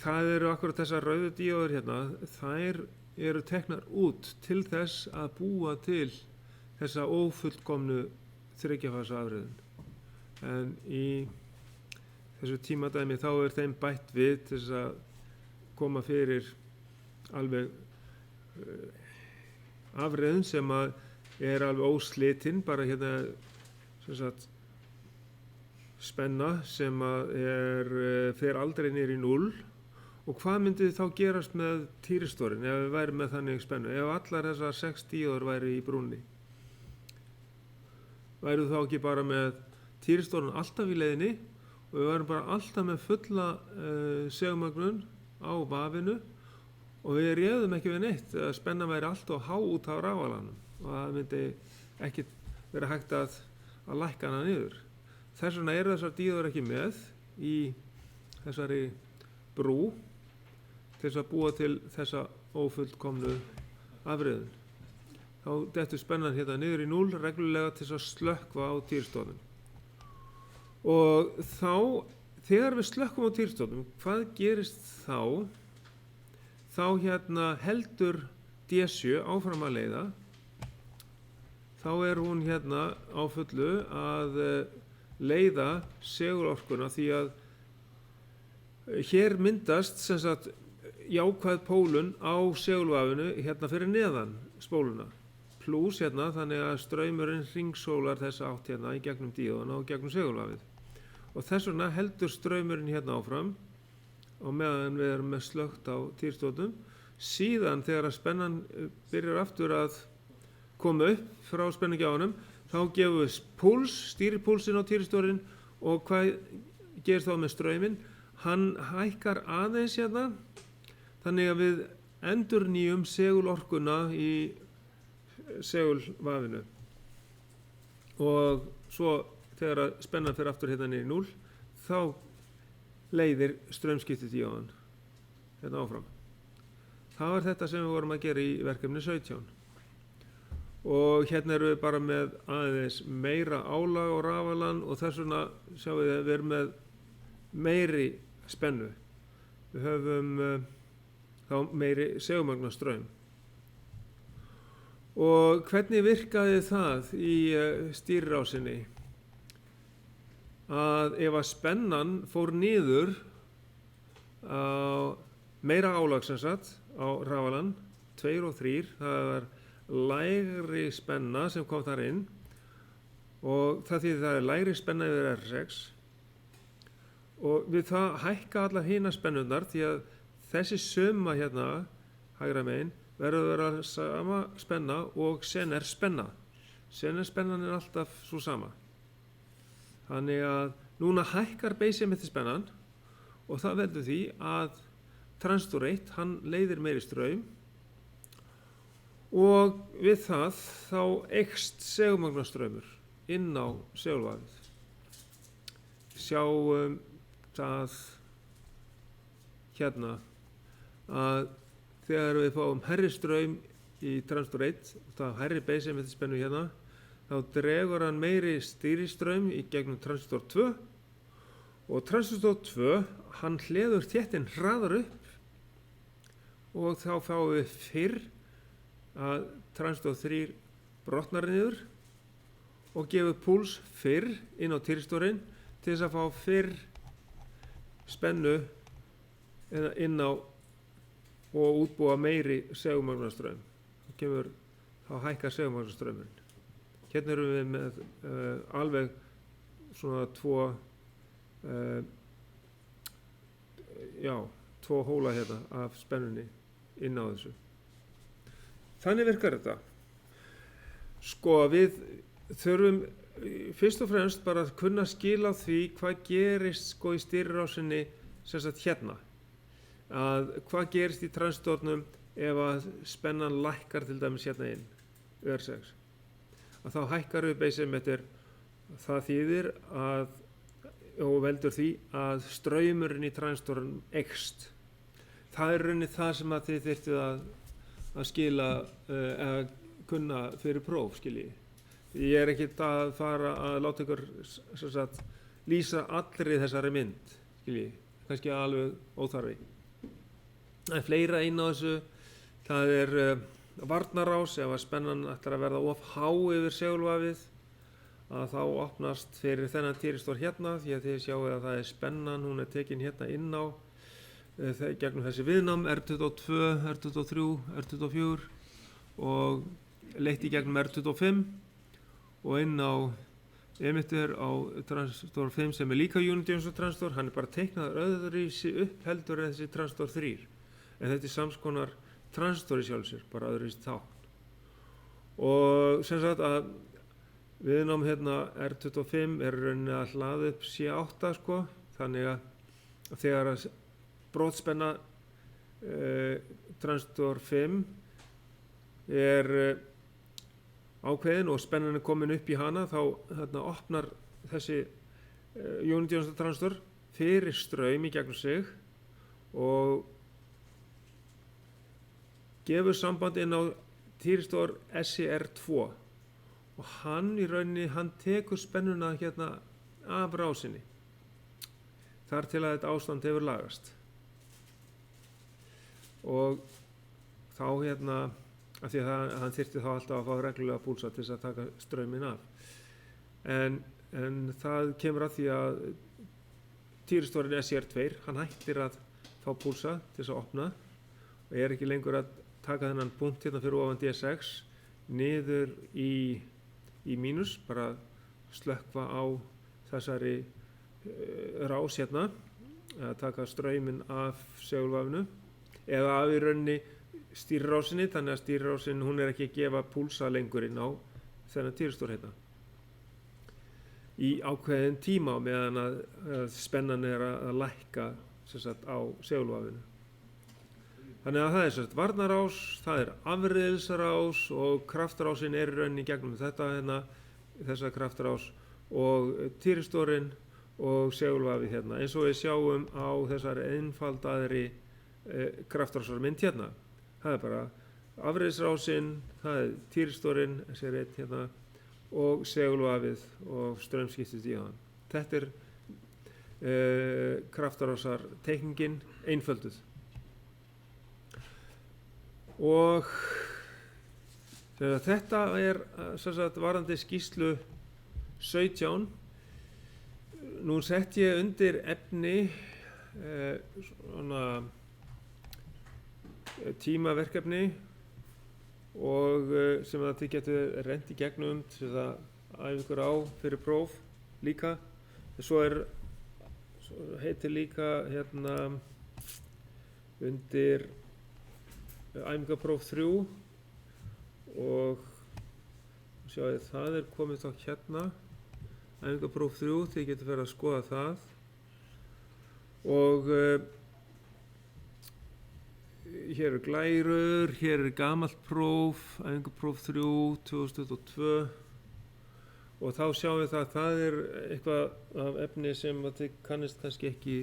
það eru akkurat þessar rauðu díóður hérna, þær eru teknar út til þess að búa til þessa ófullkomnu þryggjafasa afriðun. En í þessu tímadæmi þá þeim bætt við til þess að koma fyrir alveg afriðun sem að alveg óslitinn, bara hérna sem sagt spenna sem að fer aldrei niður í 0. Og hvað myndi þá gerast með týristorinn ef við værum með þannig spennu? Ef allar þessar 6 díóður væri í brúnni, væru þá ekki bara með týristorinn alltaf í leiðinni og við værum bara alltaf með fulla segulmögnun á vafinu og við réðum ekki við neitt, spennan væri alltaf há út á rafalanum og það myndi ekki vera hægt að lækka hana niður. Þess vegna þessar díóður ekki með í þessari brú til þess að búa til þessa ófullkomnu afriðun. Þá dettur spennan hérna niður í 0 reglulega til þess að slökkva á týristornum. Og þá, þegar við slökkum á týristornum, hvað gerist þá? Þá hérna heldur D7 áfram að leiða. Þá hún hérna á fullu að leiða segulorkuna því að hér myndast sem sagt jákvæð pólun á segulvafinu hérna fyrir neðan spóluna pluss hérna þannig að straumurinn hringsólar þessa átt hérna í gegnum díóðuna og gegnum segulvafið og þess vegna heldur straumurinn hérna áfram og meðan við erum með slökkt á týristornum. Síðan þegar að spennan byrjar aftur að koma upp frá spennugjáfanum þá gefum við púls, stýripúlsinn á týristorinn og hvað gerist þá með strauminn? Hann hækkar aðeins hérna þannig að við endurnýjum segulorkuna í segulvafinu og svo þegar að spennan fer aftur hérna niður í 0 þá leiðir straumskiptidíóðan hérna áfram. Það var þetta sem við vorum að gera í verkefni 17 og hérna erum við bara með aðeins meira álag á rafalan og þess vegna sjáum við að við erum með meiri spennu. Við höfum þá meiri segulmagnastraum. Og hvernig virkaði það í stýrirásinni? Að ef að spennan fór niður á meira álag sem sagt á rafalan 2 og 3, það var lægri spenna sem kom þar inn og það þýðir það lægri spenna yfir R6 og við það hækka allar hina spennurnar því að þessi summa hérna hægra megin verður að vera sama spenna og sen spenna. Sen spennan alltaf svo sama. Þannig að núna hækkar beisemitti spennan og það veldur því að transistor 1 hann leiðir meiri straum og við það þá eykst segulmagnastraumur inn á segulvafið. Sjáum það hérna að þegar við fáum hærri straum í transistor 1, það hærri beisemitti spennu hérna, þá dregur hann meiri stýristraum í gegnum transistor 2 og transistor 2 hann hleður þéttin hraðar upp og þá fáum við fyrr að transistor 3 brotnar niður og gefur púls fyrr inn á týristorinn til þess að fá fyrr spennu inn á og útbúa meiri segulmagnastraum. Þá hækkar segulmagnastraumurinn. Hérna erum við með alveg svona tvo hóla hérna af spennunni inn á þessu. Þannig virkar þetta. Sko við þurfum fyrst og fremst bara að kunna skila því hvað gerist sko í stýrirásinni sem sagt hérna. Að hvað gerist í transistornum ef að spennan lækkar til dæmis hérna inn, R6. Að þá hækkar við beisemitter, það þýðir að, og veldur því að straumurinn í transistornum eykst. Það rauninni það sem að þið þyrftuð að skila, að kunna fyrir próf, skilji. Ég ekkert að fara að láta ykkur lýsa allri þessari mynd, skilji, kannski alveg óþarfi. Það er fleira inn á þessu. Það er varnarás. Ef að spennan ætlar að verða of há yfir segulvafið, að þá opnast fyrir þennan týristor hérna, því að þið sjáu að það er spennan, hún er tekin hérna inn á gegnum þessi viðnám R22, R23, R24 og leitt í gegnum R25 og inn á emitter á transistor 5 sem er líka unity eins og transistor. Hann er bara teiknaður öðruvísi upp heldur en þessi transistor 3, en þetta er samskonar transistor í sjálfsér, bara öðruvísi tákn. Og sem sagt að viðnám hérna R25 er rauninni að hlaða upp C8 sko, þannig að þegar að brotspenna transistor 5 er ákveðin og spennan er komin upp í hana, þá þarna opnar þessi unity transistor fyrir straum í gegnum sig og gefur samband inn á týristor SCR2 og hann í rauninni, hann tekur spennuna hérna af rásinni þar til að þetta ástand hefur lagast. Og þá hérna, af því að hann þyrfti þá alltaf að fá reglulega púlsa til þess að taka strauminn af. En það kemur að því að týristorinn SCR2, hann hættir að fá púlsa til þess að opna og er ekki lengur að taka þennan punkt hérna fyrir ofan D6 niður í mínus, bara slökkva á þessari rás hérna, að taka strauminn af segulvafinu eða af í rauninni stýrirásinni, þannig að stýrirásin hún er ekki að gefa púlsa lengur inn á þennan týristor hérna í ákveðin tíma meðan að spennan er að lækka sem sagt á segulvafinu. Þannig að það er sem sagt varnarás, það er afriðsrás og kraftrásin er í rauninni gegnum þetta hérna, þessa kraftrás og týristorinn og segulvafið hérna, eins og við sjáum á þessari einfaldaðri kraftrásarmynd hérna. Það er bara afriðsrásinn, það er týristorinn, SCR1 hérna og segulvafið og straumskiptið í hann. Þetta er kraftrásarteikningin einfölduð. Og þetta er sem sagt varðandi skýrslu 17. Nú sett ég undir efni svona tímaverkefni og sem að þið getur rennt í gegnum til að æfa ykkur á fyrir próf líka. Svo heitir líka hérna undir æfingapróf 3 og sjáðu það er komið þá hérna æfingapróf 3, þið getur verið að skoða það og hér eru glærur, hér er gamalt próf, æfingapróf 3 2022 og þá sjáum við það er eitthvað af efni sem að þið kannist kannski ekki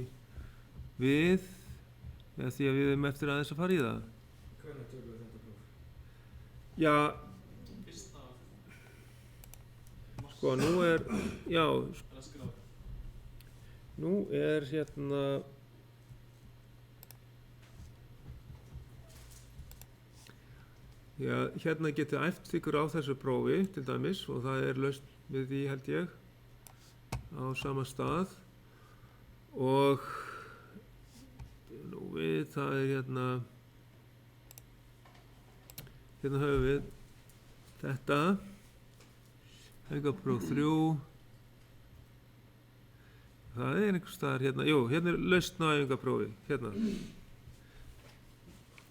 við eða því að við erum eftir aðeins að fara í það. Hvernig tökum við þetta próf? Já, sko nú er, já, nú er hérna, já, hérna getið æft ykkur á þessu prófi til dæmis og það er lausn við því held ég á sama stað og nú við það er hérna höfum við þetta æfingapróf 3 það er einhvers staðar hérna, jú, hérna er lausn á æfingaprófi hérna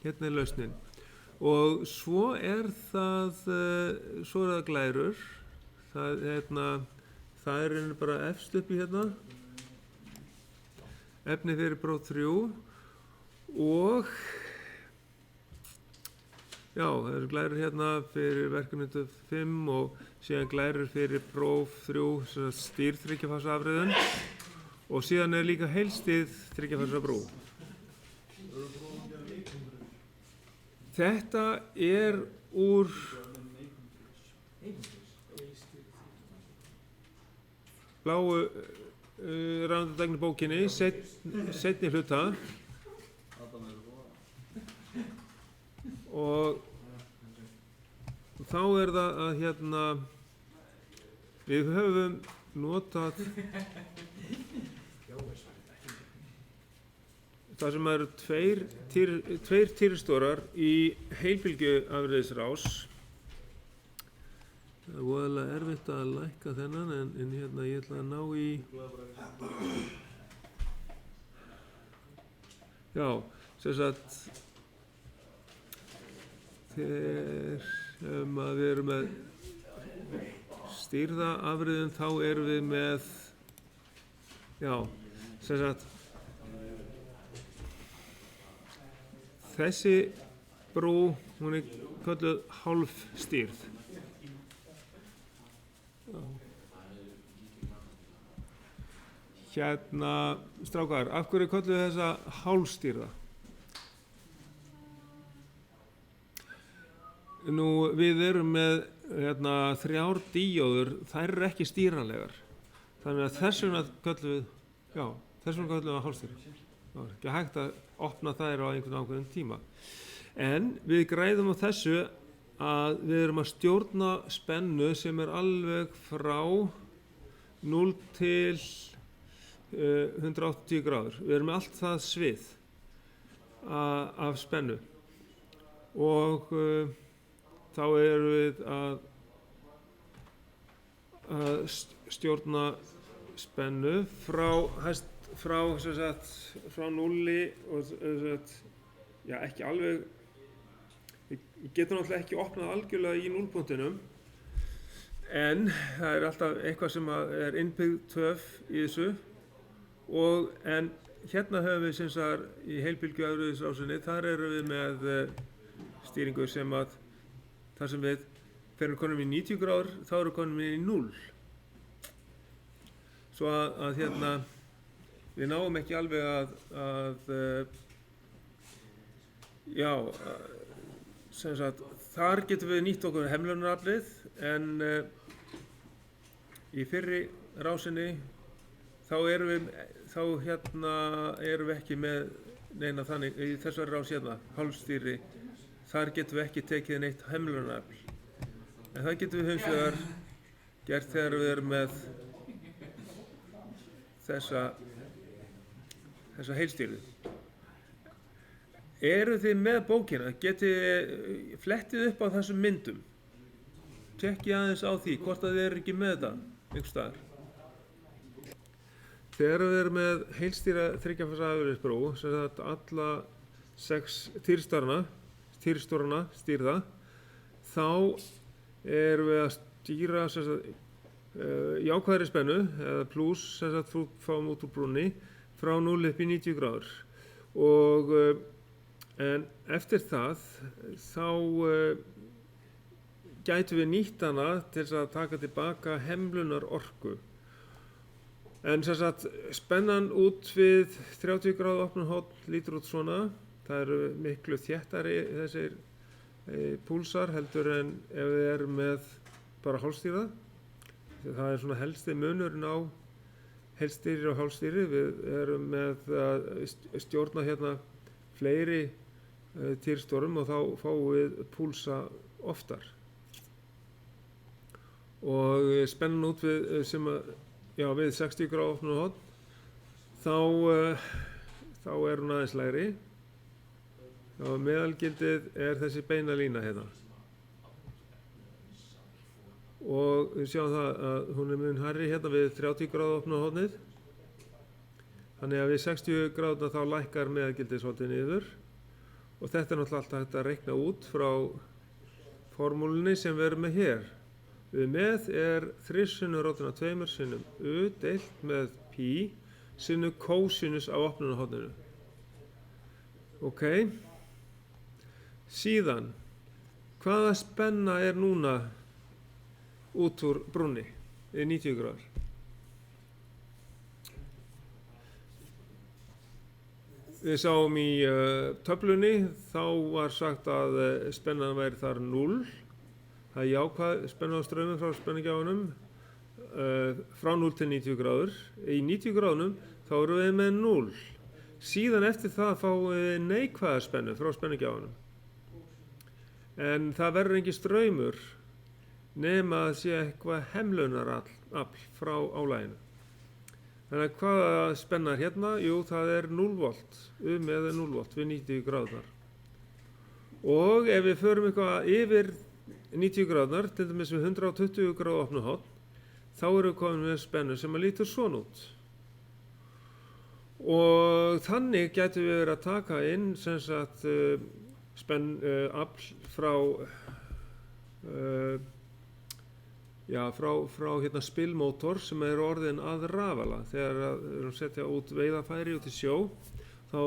er lausnin og svo er það glærur það er bara efst uppi hérna efni fyrir próf 3 og já, það eru glærur hérna fyrir verkefni 5 og síðan glærur fyrir próf 3 stýrþriggjafasu afriðun og síðan er líka heilstýrð þriggjafasu brú. Þetta er úr bláu rafeindatæknibókinni, seinni hluta. og þá er það að við höfum notað það sem eru tveir týristórar í heilbylgjuafreiðisrás. Það er voðalega erfitt að lækka þennan en ég ætla að ná í sem sagt þegar við erum með stýrða afreiðum þá erum við með sem sagt þessi brú hún er kölluð hálfstýrð. Strákar, af hverju kölluðu þessa hálfstýrða? Nú, við erum með 3 díóður, þær eru ekki stýranlegar. Þannig að þess vegna köllum við hálfstýrða. Það er ekki hægt að opna þær á einhvern ákveðin tíma. En við græðum á þessu að við erum að stjórna spennu sem er alveg frá 0 til 180 gráður. Við erum með allt það svið af spennu og þá erum við að stjórna spennu frá núlli og ekki alveg. Við getum náttúrulega ekki opnað algjörlega í núllpunktinum en það er alltaf eitthvað sem er innbyggð töf í þessu en hérna höfum við sem sagt í heilbylgjuafreiðisrásinni, þar erum við með stýringu sem að þar sem við fyrir konum í 90 gráður þá erum konum í 0. Svo að við náum ekki alveg sem sagt þar getum við nýtt okkur hemlunaraflið en í fyrri rásinni þá erum við ekki með neina þannig í þessari rás hálfstýri, þar getum við ekki tekið neitt hemlunarafl en það getum við hins vegar gert þegar við erum með þessa heilstýrðu. Eru þið með bókina? Getið þið flettið upp á þessum myndum? Tekkið aðeins á því hvort að þið eru ekki með þetta einhvers staðar. Þegar við erum með heilstýra þriggja-fasa afreiðisbrú, sem sagt alla 6 týristórana stýrða, þá erum við að stýra sem sagt jákvæðri spennu eða pluss sem sagt fáum út úr brúnni frá 0 upp í 90 gráður og en eftir það þá gætum við nýtt hana til að taka tilbaka hemlunar orku. En sem sagt spennan út við 30 gráðu opnum horn lítur út svona. Það eru miklu þéttari þessir púlsar heldur en ef við erum með bara hálfstýrða. Það er svona helsti munurinn á heilstýri og hálfstýri. Við erum með að stjórna fleiri týrstórum og þá fáum við púlsa oftar. Og spennan út við við 60 gráðu opnum horn þá er hún aðeins lægri. Meðalgildið er þessi beina lína hérna. Og við sjáum það að hún er mun hærri hérna við 30 gráðu opnum hornið. Þannig að við 60 gráðuna þá lækkar meðalgildið svolítið niður. Og þetta er náttúrulega alltaf hægt að reikna út frá formúlunni sem við erum með hér. Við með er 3 sinnum rótina 2 sinnum u deilt með pi sinnum kósinus á opnunarhorninu. Ok. Síðan, hvaða spenna er núna út úr brúnni í 90 gráður? Við sáum í töflunni, þá var sagt að spennan væri þar 0. Það er jákvæð spenna á straumum frá spennugjafanum frá 0 til 90 gráður. Í 90 gráðunum þá erum við með 0. Síðan eftir það fáum við neikvæða spennu frá spennugjafanum. en það verður engin straumur nema að sé eitthvað hemlunarafl frá álaginu. Þannig að hvaða spennar hérna? Jú, það er 0 volt, eða 0 volt við 90 gráðunar. Og ef við förum eitthvað yfir 90 gráðunar, til dæmis við 120 gráðu opnuhorn, þá erum við komin með spennu sem að lítur svona út. Og þannig gætum við verið að taka inn sem sagt afl frá frá hérna spilmótor sem er orðin að rafala. Þegar við erum setja út veiðarfæri út í sjó, þá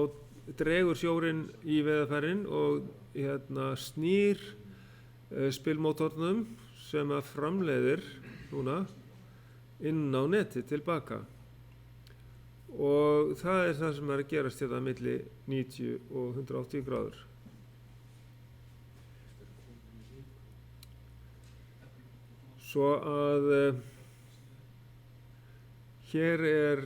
dregur sjórinn í veiðarfærin og hérna snýr spilmótornum sem að framleiðir núna inn á neti tilbaka. Og það er það sem er að gerast hérna milli 90 og 180 gráður. Svo að hér er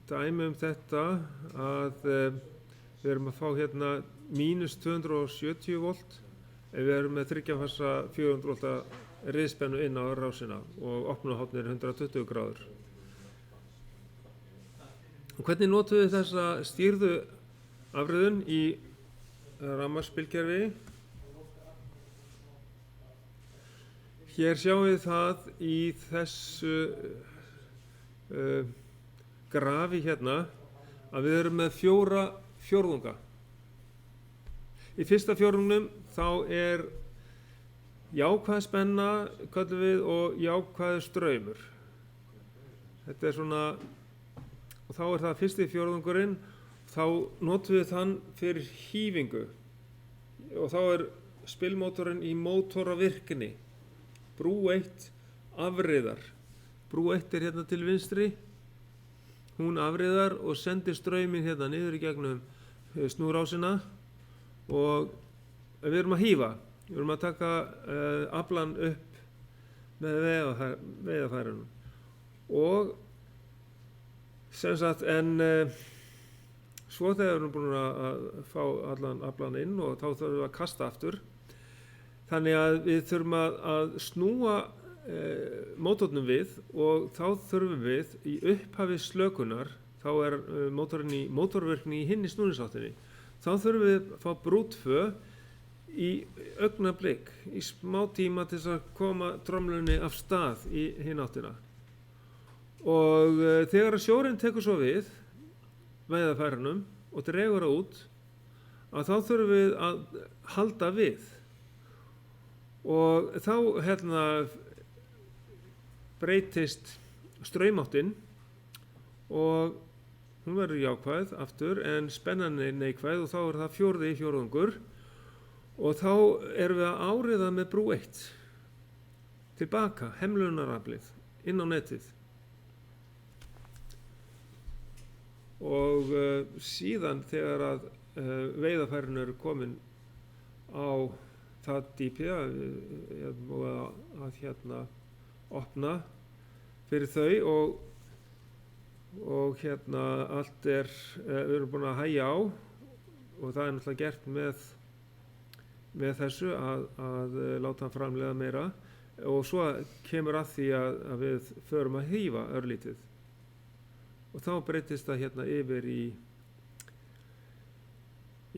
dæmi þetta að við erum að fá hérna mínus 270 volt ef við erum með 3 fasa 400 volta riðspennu inn á rásina og opnuhornið er 120 gráður. Og hvernig notum við þessa stýrðu afriðun í rafmagnsbylkerfi? Hér sjáum við það í þessu grafi hérna að við erum með 4 fjórðunga. Í fyrsta fjórðungnum þá er jákvæð spenna, köllum við, og jákvæður straumur. Þetta er svona, og þá er það fyrsti fjórðungurinn, þá notum við þann fyrir hífingu og þá er spilmótorinn í mótoravirkni. Brú 1 afriðar. Brú 1 er hérna til vinstri, hún afriðar og sendir strauminn hérna niður í gegnum snúrásina og við erum að hífa. Við erum að taka aflann upp með veiðarfærunum. Og sem sagt, svo þegar við erum búin að fá allan aflann inn og þá þurfum við að kasta aftur. Þannig að við þurfum að snúa mótornum við og þá þurfum við í upphafi slökunar, þá er mótorinn í mótorvirkni í hinni snúningsáttinni, þá þurfum við að fá brú 2 í augnablik, í smá tíma til þess að koma tromlunni af stað í hinn áttina. Og þegar sjórinn tekur svo við veiðarfærunum og dregur það út, að þá þurfum við að halda við. Og þá hérna breytist straumáttin og hún verður jákvæð aftur en spennan er neikvæð og þá er það 4. fjórðungur og þá erum við að áriða með brú 1 tilbaka, hemlunaraflið inn á netið. Og síðan þegar að veiðarfærin eru komin á það dýpi að hérna opna fyrir þau og hérna allt er, við erum búin að hægja á og það er náttúrulega gert með þessu að láta hann framleiða meira og svo kemur að því að við förum að hífa örlítið og þá breytist það hérna yfir í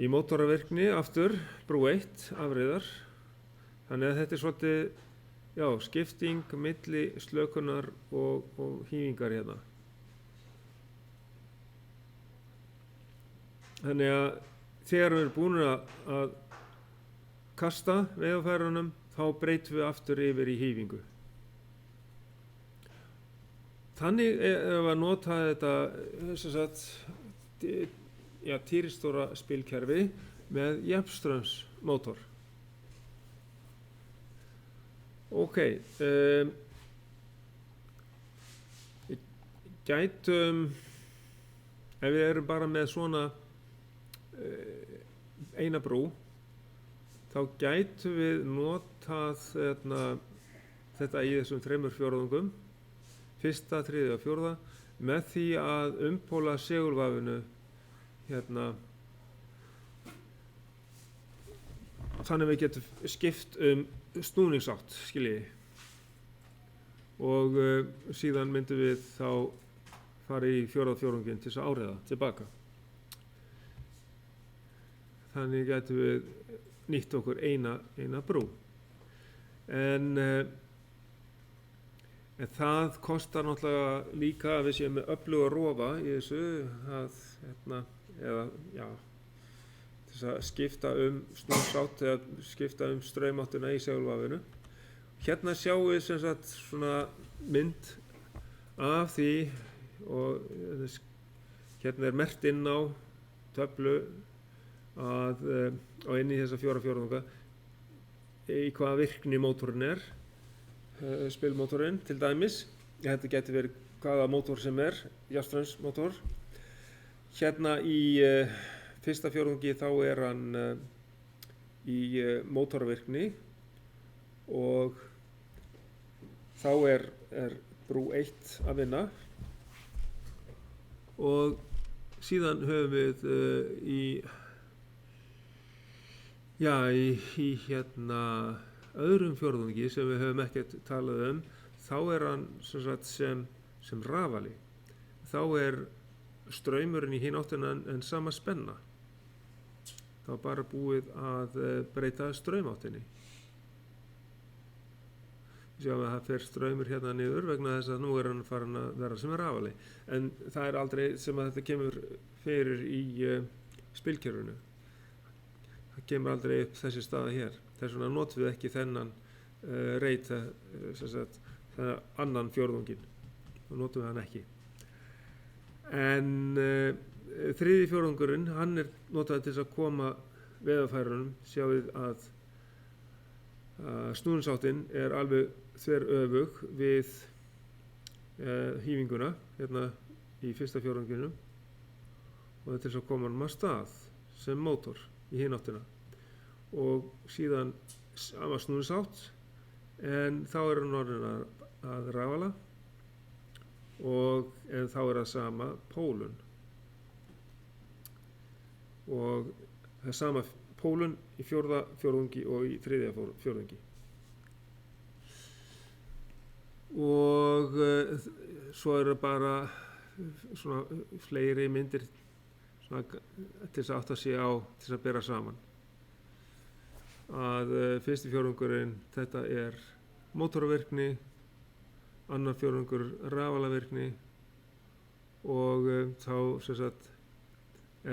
mótoravirkni aftur, brú 1 afriðar. Þannig að þetta er svolítið, skipting milli slökunar og hífingar hérna. Þannig að þegar við erum búin að kasta veiðarfærunum, þá breytum við aftur yfir í hífingu. Þannig ef að nota þetta, þess að týristóra spilkerfi með jafnströmsmótor. Ok, gætum, ef við erum bara með svona eina brú, þá gætum við notað þetta í þessum 3 fjórðungum, 1., 3. og 4. með því að umpóla segulvafinu hérna þannig við getum skipt snúningsátt, skiljiði. Og síðan myndum við þá fara í fjórðunginn til þess að áreiða tilbaka. Þannig getum við nýtt okkur eina brú. En það kostar náttúrulega líka að við séum með öfluga rofa í þessu til þess að skipta snúningsátt eða skipta straumáttina í segulvafinu. Hérna sjáum við sem sagt svona mynd af því og hérna merkt inn á töflu og inn í þessa 4 fjórðunga í hvaða virkni mótorinn spilmótorinn til dæmis. Þetta getur verið hvaða mótor sem jafnströmsmótor. Hérna í fyrsta fjórðungi þá hann í mótorvirkni og þá er brú 1 að vinna og síðan höfum við í öðrum fjórðungi sem við höfum ekkert talað þá hann sem rafali. Þá straumurinn í hin áttina en sama spenna. Þá bara búið að breyta straumáttinni. Sjáum við að það fer straumur hérna niður vegna þess að nú hann farin að vera sem rafali. En það aldrei sem að þetta kemur fyrir í spilkerfinu. Það kemur aldrei upp þessi staða hér. Þess vegna notum við ekki þennan reit, þennan annan fjórðunginn. Þá notum við hann ekki. En þriðji fjórðungurinn, hann notaður til þess að koma veðurfærunum. Sjáum við að snúningsáttin alveg þveröfug við hífinguna hérna í fyrsta fjórðunginum og þetta til þess að koma hann af stað sem mótor í hin áttina og síðan sama snúningsátt en þá hann orðinn að rafala en þá það sama pólun og það sama pólun í fjórða fjórðungi og í þriðja fjórðungi og svo bara svona fleiri myndir svona til þess að átta sig á til þess að bera saman að fyrsti fjórðungurinn þetta mótorvirkni, annar fjórðungur rafalavirkni og þá sem sagt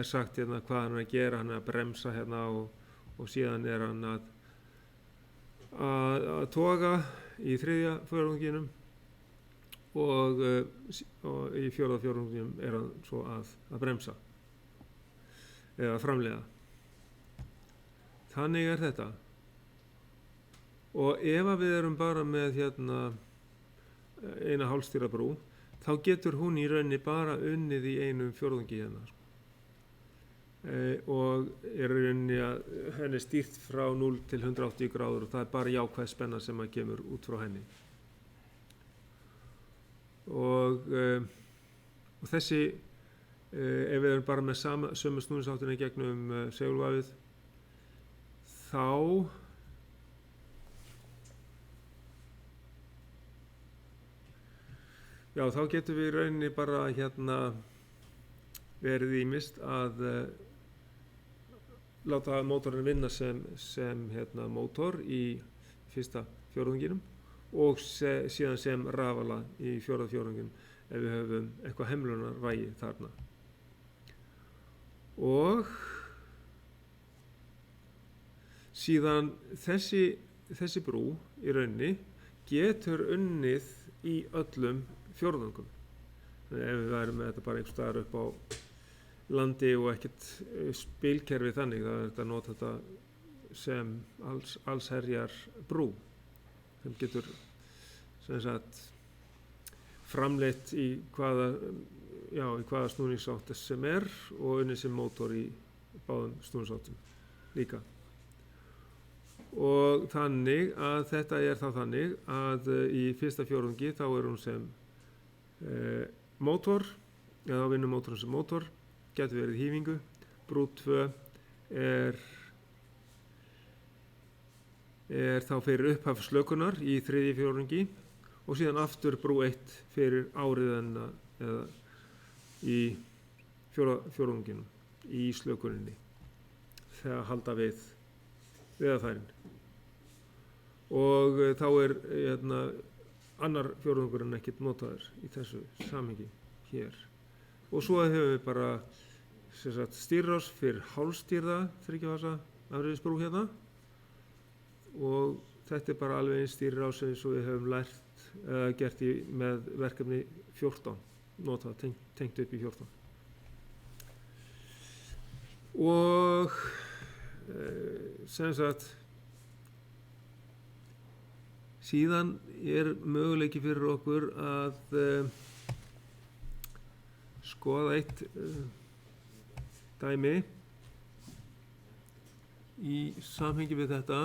sagt hérna hvað hann að gera, hann að bremsa hérna og síðan hann að toga í þriðja fjórðunginum og í fjórða fjórðunginum hann svo að bremsa eða framleiða. Þannig þetta. Og ef við erum bara með hérna eina hálfstýrabrú, þá getur hún í rauninni bara unnið í einum fjórðungi hérna. Og rauninni að henni stýrt frá 0 til 180 gráður og það bara jákvæð spenna sem að kemur út frá henni. Og þessi, ef við erum bara með sömu snúningsáttina í gegnum segulvafið, þá getum við í rauninni bara hérna verið ýmist að láta mótorinn vinna sem hérna mótor í fyrsta fjórðunginum og síðan sem rafala í fjórða fjórðunginum ef við höfum eitthvað hemlunarvægi þarna. Og síðan þessi brú í rauninni getur unnið í öllum fjórðungum. Ef við værum með þetta bara einhvers staðar upp á landi og ekkert spilkerfi þannig, þá þetta að nota þetta sem allsherjar brú sem getur sem sagt framleitt í hvaða snúningsátt sem og unnið sem mótor í báðum snúningsáttum líka. Og þannig að þetta þá þannig að í fyrsta fjórðungi þá hún sem mótor, eða þá vinnur mótorinn sem mótor, getur verið hífingu. Brú 2 er þá fyrir upphaf slökunar í þriðji fjórðungi og síðan aftur brú 1 fyrir áriðanna eða í fjórðunginum í slökuninni þegar halda við veðarfærin. Og þá er annar fjórðungurinn ekkert notaður í þessu samhengi hér. Og svo hefur við bara stýrrás fyrir hálfstýrða þriggja-fasa afreiðisbrú hérna og þetta er bara alveg eins stýrrás eins og við höfum lært gert með verkefni 14 notað, tengt upp í 14. Og sem sagt síðan er möguleiki fyrir okkur að skoða eitt dæmi í samhengi við þetta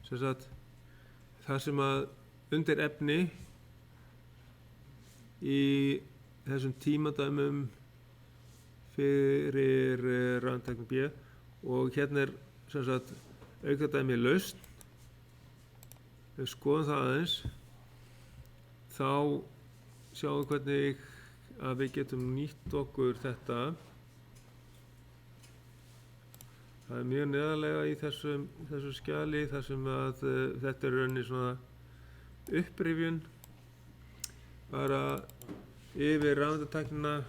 sem sagt það sem að undir efni í þessum tímadæmum fyrir rafeindatækni B og hérna er sem sagt aukadæmi lausn. Ef við skoðum það aðeins þá sjáum við hvernig að við getum nýtt okkur þetta. Það er mjög neðarlega í þessu skjali þar sem að þetta er rauninni svona upprifjun bara yfir rafeindatæknina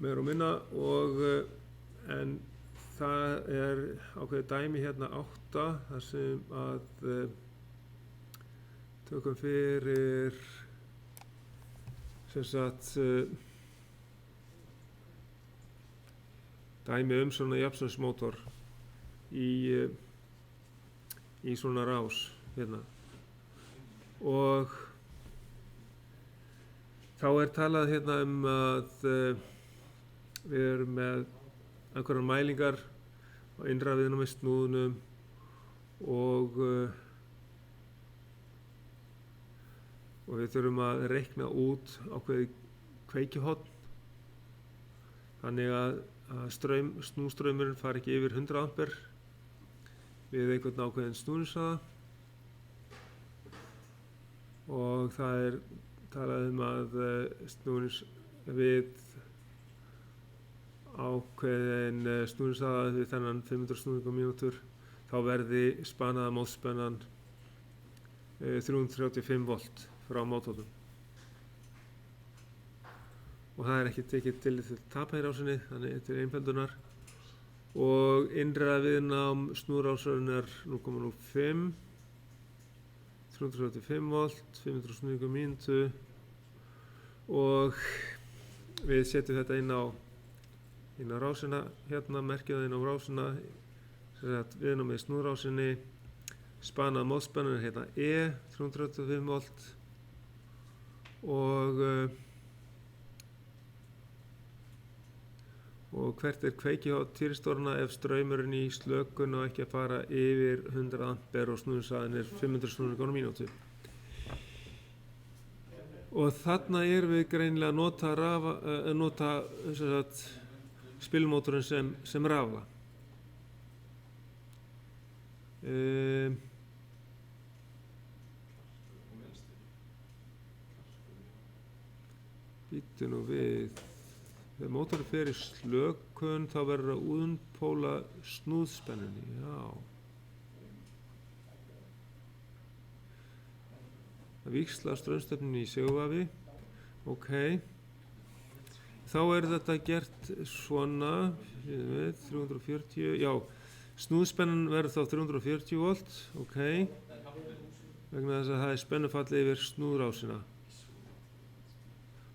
meira og minna og en það er ákveðið dæmi hérna 8 þar sem að tökum fyrir sem sagt dæmi svona jafnsömsmótor í svona rás hérna og þá er talað hérna að við erum með einhverjar mælingar á innrafiðinum í snúðunum og við þurfum að reikna út ákveðið kveikjuhorn þannig að snústraumurinn fari ekki yfir 100 ampere við einhvern ákveðin snúningshraða og það er talað að við ákveðin snúningshraða við þennan 500 snúningar á mínútur þá verði spanaða mótspennan 335 volt frá mótornum og það er ekki tekið tillit til tapa í rásinni þannig til einföldunar og innra viðnám snúðrásarinnar 0,05 335 volt 500 snúningar á mínútu og við setjum þetta inn á rásina hérna, merkjum það inn á rásina viðnámið snúðrásinni spanað mótspennan er hérna E 335 volt og hvert er kveikjuhorn týristorna ef straumurinn í slökun og ekki að fara yfir 100 ampere og snúningshraðinn er 500 snúningar á mínútu. Og þarna erum við greinilega að nota spilmótorinn sem rafa. Býttu nú við þegar mótorinn fer í slökun þá verður að úðunpóla snúðspennunni að víxla straumstefnunni í segulvafi ok þá er þetta gert svona 340 já snúðspennan verður þá 340 volt ok vegna þess að það er spennufalli yfir snúðrásina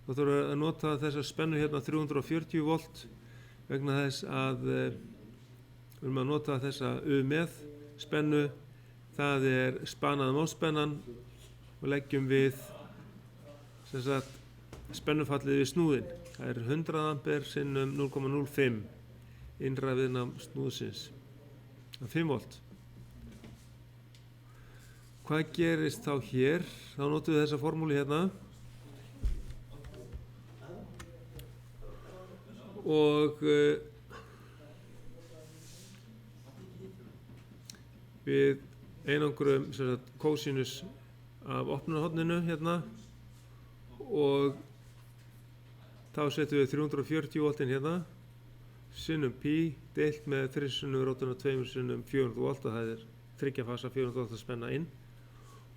þá þurfum við að nota þessa spennu hérna 340 volt vegna þess að við erum að nota þessa U með spennu það er spanað mótspennan og leggjum við sem sagt spennufallið við snúðin það er 100 ampere sinnum 0,05 innra viðnám snúðsins 5 volt hvað gerist þá hér þá notum við þessa formúlu hérna og við einangrum kósinus af opnunarhorninu hérna og þá setjum við 340 voltin hérna sinnum pi deilt með 3 sinnum rótuna 2 sinnum 400 volt og það er 3 fasa 400 volt að spenna inn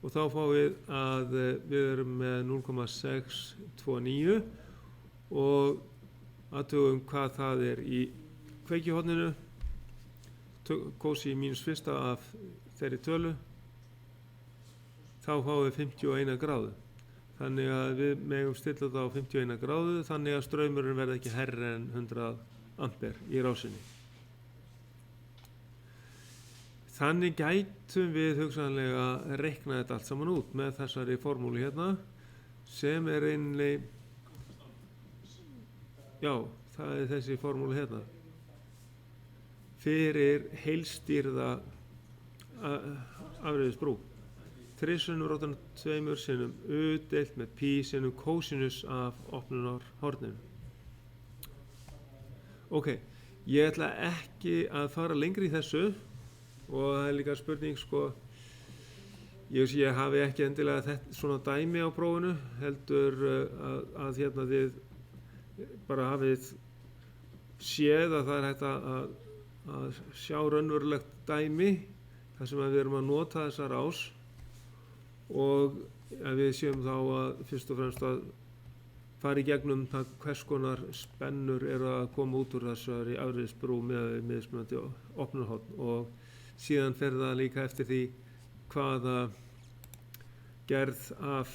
og þá fáum við að við erum með 0,629 og aðtugum hvað það er í kveikihorninu kósi mínus fyrsta af þeirri tölu þá fáum við 51 gráðu þannig að við megum stilla þetta á 51 gráðu þannig að straumurinn verði ekki hærri en 100 ampere í rásinni. Þannig gætum við hugsanlega reikna þetta allt saman út með þessari formúlu hérna sem er einnig, já, það er þessi formúlu hérna fyrir heilstýrða afreiðisbrú. 3 sinnum rótana 2 sinnum u deilt með pi sinnum kósinus af opnunarhorninu. Ok, ég ætla ekki að fara lengri í þessu og það er líka spurning sko, ég hafi ekki endilega þetta svona dæmi á prófinu, heldur að hérna þið bara hafið séð að það er hægt að sjá raunverulegt dæmi þar sem við erum að nota þessa rás og að við séum þá að fyrst og fremst að fara í gegnum það hvers konar spennur eru að koma út úr þessari afreiðisbrú með mismunandi opnunarhorn og síðan fer það líka eftir því hvaða gerð af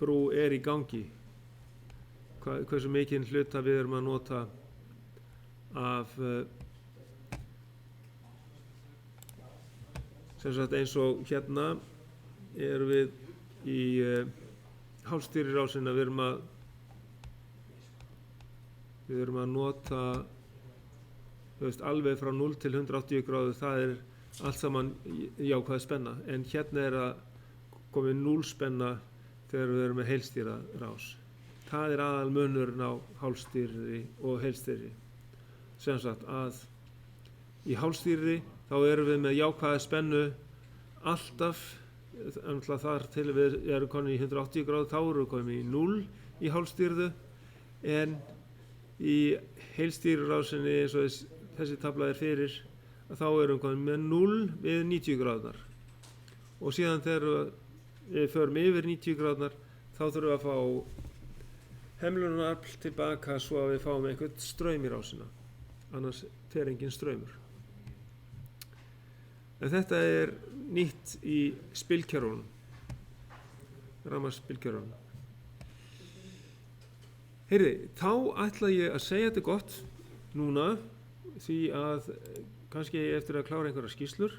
brú er í gangi, hversu mikinn hluta við erum að nota af sem sagt eins og hérna erum við í hálfstýrirásina við erum að nota alveg frá 0 til 180 gráðu, það er allt saman jákvæð spenna en hérna er að komið 0 spenna þegar við erum með heilstýra rás. Það er aðal munurinn á hálfstýrri og heilstýrri. Sem sagt að í hálfstýrri þá erum við með jákvæða spennu alltaf þar til við erum komin í 180 gráðu þá erum við komin í 0 í hálfstýrðu en í heilstýrirásinni eins og þessi tabla er fyrir að þá erum við komin með 0 við 90 gráðunar og síðan þegar við förum yfir 90 gráðunar þá þurfum við að fá hemlunarafl tilbaka svo að við fáum einhvern straum í rásina annars fer engin straumur. En þetta er nýtt í spilkerfunum, rafmagnsspilkerfunum. Heyrði, þá ætla ég að segja þetta gott núna því að kannski eftir að klára einhverjar skýrslur